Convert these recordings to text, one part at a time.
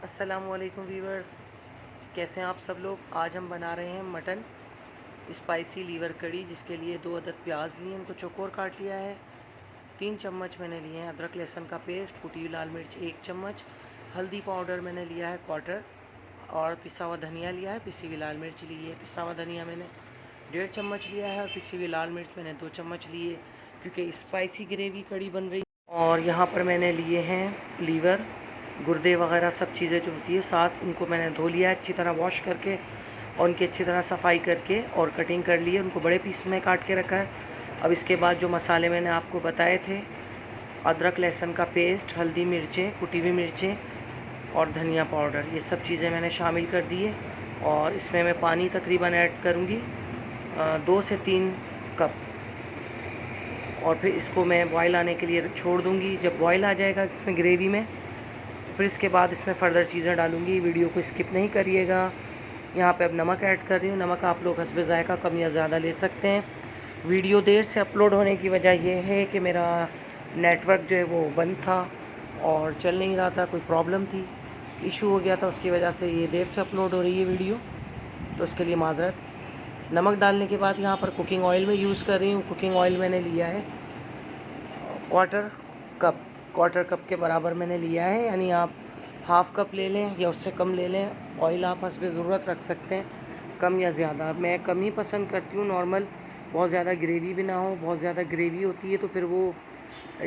अस्सलामुअलैकुम व्यूवर्स, कैसे हैं आप सब लोग। आज हम बना रहे हैं मटन स्पाइसी लीवर कड़ी, जिसके लिए 2 अदद प्याज लिए, इनको चौकोर काट लिया है। 3 चम्मच मैंने लिए हैं अदरक लहसुन का पेस्ट, कुटी हुई लाल मिर्च 1 चम्मच, हल्दी पाउडर मैंने लिया है 1/4, और पिसा हुआ धनिया लिया है, पिसी हुई लाल मिर्च ली है। पिसा हुआ धनिया मैंने 1.5 चम्मच लिया है और पिसी हुई लाल मिर्च मैंने 2 चम्मच लिए, क्योंकि स्पाइसी ग्रेवी कड़ी बन रही है। और यहाँ पर मैंने लिए हैं लीवर, गुर्दे वगैरह सब चीज़ें जो होती है साथ, उनको मैंने धो लिया है अच्छी तरह वॉश करके, और उनकी अच्छी तरह सफाई करके और कटिंग कर ली है। उनको बड़े पीस में काट के रखा है। अब इसके बाद जो मसाले मैंने आपको बताए थे, अदरक लहसुन का पेस्ट, हल्दी मिर्चें, कुटी हुई मिर्चें और धनिया पाउडर, ये सब चीज़ें मैंने शामिल कर दी है। और इसमें मैं पानी तकरीबन ऐड करूँगी 2 से 3 कप, और फिर इसको मैं बॉयल आने के लिए छोड़ दूँगी। जब बॉयल आ जाएगा इसमें ग्रेवी में, फिर इसके बाद इसमें फ़र्दर चीज़ें डालूँगी। वीडियो को स्किप नहीं करिएगा। यहाँ पे अब नमक ऐड कर रही हूँ। नमक आप लोग हस्बे ज़ायक़ा कम या ज़्यादा ले सकते हैं। वीडियो देर से अपलोड होने की वजह यह है कि मेरा नेटवर्क जो है वो बंद था और चल नहीं रहा था, कोई प्रॉब्लम थी, इशू हो गया था, उसकी वजह से ये देर से अपलोड हो रही है वीडियो, तो उसके लिए माज़रत। नमक डालने के बाद यहाँ पर कुकिंग ऑयल में यूज़ कर रही हूँ। कुकिंग ऑयल मैंने लिया है क्वार्टर कप के बराबर मैंने लिया है, यानी आप हाफ़ कप ले लें या उससे कम ले लें। ऑयल आप हस्बे ज़रूरत रख सकते हैं, कम या ज़्यादा। मैं कम ही पसंद करती हूँ नॉर्मल, बहुत ज़्यादा ग्रेवी भी ना हो। बहुत ज़्यादा ग्रेवी होती है तो फिर वो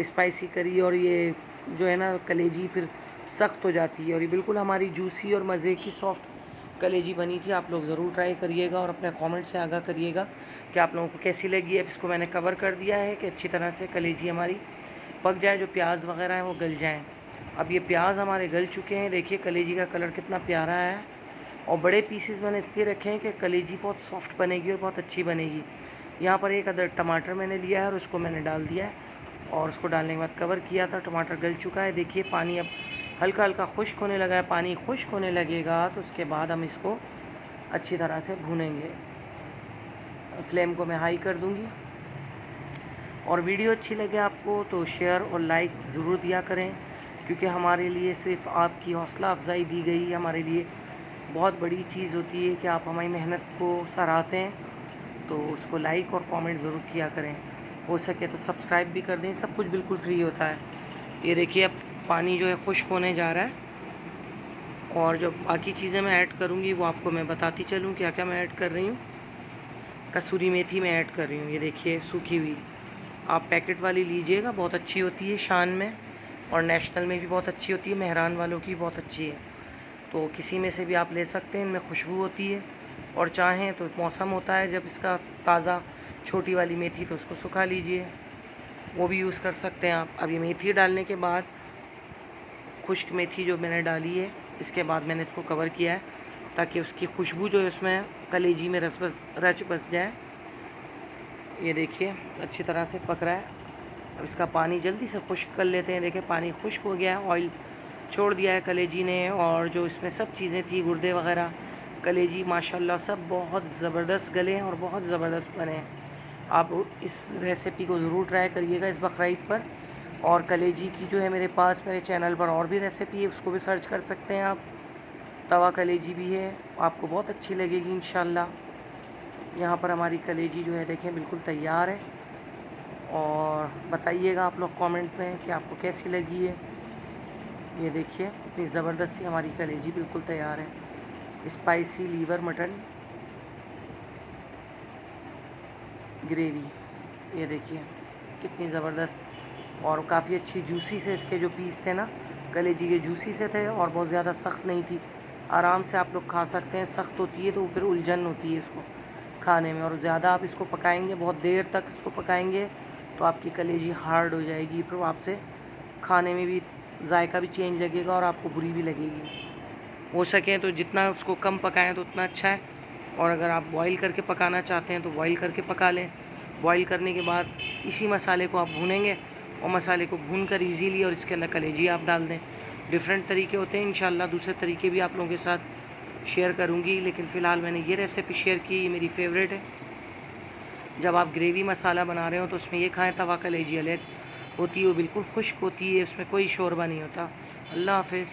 स्पाइसी करी और ये जो है ना कलेजी फिर सख्त हो जाती है। और ये बिल्कुल हमारी जूसी और मज़े की सॉफ्ट कलेजी बनी थी। आप लोग ज़रूर ट्राई करिएगा और अपने कमेंट से आगाह करिएगा कि आप लोगों को कैसी लगी। अब इसको मैंने कवर कर दिया है कि अच्छी तरह से कलेजी हमारी पक जाए, जो प्याज वगैरह हैं वो गल जाएं। अब ये प्याज हमारे गल चुके हैं। देखिए कलेजी का कलर कितना प्यारा है। और बड़े पीसेस मैंने इसलिए रखे हैं कि कलेजी बहुत सॉफ्ट बनेगी और बहुत अच्छी बनेगी। यहाँ पर 1 अदद टमाटर मैंने लिया है और उसको मैंने डाल दिया है, और उसको डालने के बाद कवर किया था। टमाटर गल चुका है। देखिए पानी अब हल्का हल्का खुश्क होने लगा है। पानी खुश्क होने लगेगा तो उसके बाद हम इसको अच्छी तरह से भूनेंगे। फ्लेम को मैं हाई कर दूँगी। और वीडियो अच्छी लगे आपको तो शेयर और लाइक ज़रूर दिया करें, क्योंकि हमारे लिए सिर्फ आपकी हौसला अफजाई दी गई हमारे लिए बहुत बड़ी चीज़ होती है कि आप हमारी मेहनत को सराहते हैं। तो उसको लाइक और कमेंट ज़रूर किया करें। हो सके तो सब्सक्राइब भी कर दें। सब कुछ बिल्कुल फ्री होता है। ये देखिए अब पानी जो है खुश्क होने जा रहा है, और जो बाकी चीज़ें मैं ऐड करूँगी वो आपको मैं बताती चलूँ क्या क्या मैं ऐड कर रही हूँ। कसूरी मेथी मैं ऐड कर रही हूँ, ये देखिए सूखी हुई। आप पैकेट वाली लीजिएगा, बहुत अच्छी होती है शान में, और नेशनल में भी बहुत अच्छी होती है, मेहरान वालों की बहुत अच्छी है। तो किसी में से भी आप ले सकते हैं, इनमें खुशबू होती है। और चाहें तो मौसम होता है जब इसका ताज़ा, छोटी वाली मेथी, तो उसको सुखा लीजिए, वो भी यूज़ कर सकते हैं आप। अब ये मेथी डालने के बाद, खुश्क मेथी जो मैंने डाली है, इसके बाद मैंने इसको कवर किया है ताकि उसकी खुशबू जो है उसमें कलेजी में रच बस जाए। ये देखिए अच्छी तरह से पक रहा है। अब इसका पानी जल्दी से खुश्क कर लेते हैं। देखिए पानी खुश्क हो गया है, ऑयल छोड़ दिया है कलेजी ने, और जो इसमें सब चीज़ें थी, गुर्दे वगैरह, कलेजी, माशाल्लाह सब बहुत ज़बरदस्त गले हैं और बहुत ज़बरदस्त बने हैं। आप इस रेसिपी को ज़रूर ट्राई करिएगा इस बकरीद पर। और कलेजी की जो है मेरे पास, मेरे चैनल पर और भी रेसिपी है, उसको भी सर्च कर सकते हैं आप। तवा कलेजी भी है, आपको बहुत अच्छी लगेगी इंशाल्लाह। यहाँ पर हमारी कलेजी जो है देखें बिल्कुल तैयार है। और बताइएगा आप लोग कमेंट में कि आपको कैसी लगी है। ये देखिए इतनी ज़बरदस्त सी हमारी कलेजी बिल्कुल तैयार है। स्पाइसी लीवर मटन ग्रेवी, ये देखिए कितनी ज़बरदस्त, और काफ़ी अच्छी जूसी से इसके जो पीस थे ना, कलेजी के जूसी से थे, और बहुत ज़्यादा सख्त नहीं थी। आराम से आप लोग खा सकते हैं। सख्त होती है तो फिर उलझन होती है इसको खाने में, और ज़्यादा आप इसको पकाएंगे, बहुत देर तक इसको पकाएंगे तो आपकी कलेजी हार्ड हो जाएगी, फिर आपसे खाने में भी जायका भी चेंज लगेगा और आपको बुरी भी लगेगी। हो सके तो जितना उसको कम पकाएं तो उतना अच्छा है। और अगर आप बॉईल करके पकाना चाहते हैं तो बॉईल करके पका लें। बॉईल करने के बाद इसी मसाले को आप भूनेंगे, और मसाले को भून कर ईज़ीली, और इसके अंदर कलेजी आप डाल दें। डिफरेंट तरीके होते हैं, इंशाल्लाह दूसरे तरीके भी आप लोगों के साथ शेयर करूँगी, लेकिन फ़िलहाल मैंने ये रेसिपी शेयर की, ये मेरी फेवरेट है। जब आप ग्रेवी मसाला बना रहे हो तो उसमें ये खाएं, तवा कलेजी अलग होती है, वो बिल्कुल खुश्क होती है, उसमें कोई शोरबा नहीं होता। अल्लाह हाफ़िज़।